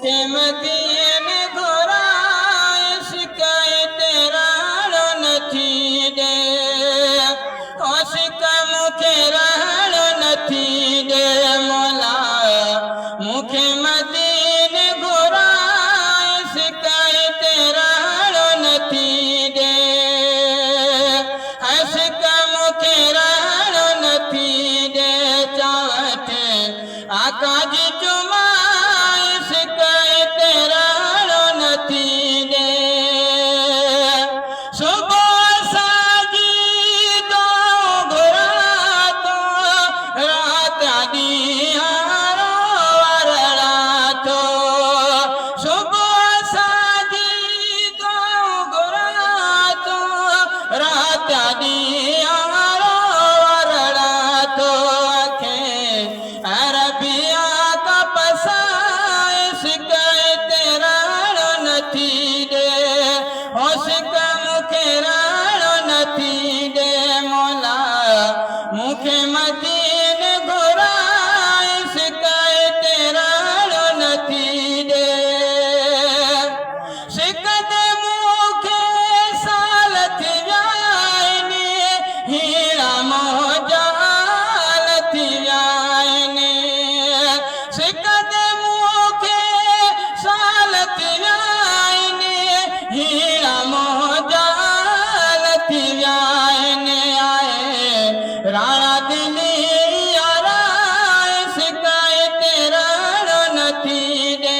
મદીન ઘોરાય શિકાયત રાણો નથી દે ઓશિકા મુખે રાણો નથી દે મોલા મુખે મદીન ઘોરાય શિકાયત રાણો નથી દે આશિકા મુખે રાણો નથી દે ચાવતે આકાજ ચુમા मुखे मदीन घोराय शिकायत राणो नथी दे शिकत मुखे साल थी व्यायने हीरा मोजाल थी व्यायने शिकत मुखे साल थी व्यायने हीरा मोजाल थी व्यायने राणा दिली याराय शिकायत राणो नथी दे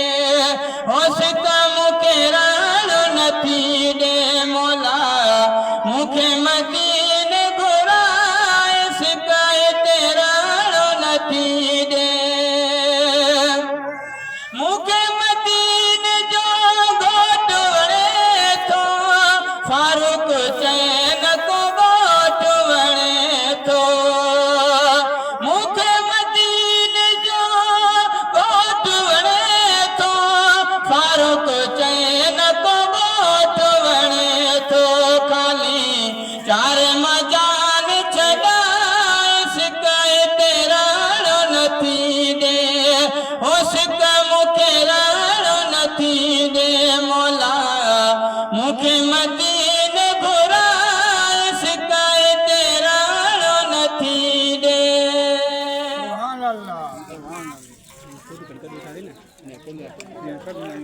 होशिका मुखे राणो नथी दे मोला मुखे मदीन घोराय शिकायत राणो नथी दे मुखे मदीन जो घोट वणे तो फारूक चैन को घोट वणे तो मुखे मदीन जो घोट वणे तो फारूक चैन को घोट वणे तो खाली चार मजान छॾाए शिकायत राणो नथी दे होशिका मुखे राणो नथी दे मोला मुखे मदीन घोराय शिकायत राणो नथी दे सुभान अल्लाह सुभान अल्लाह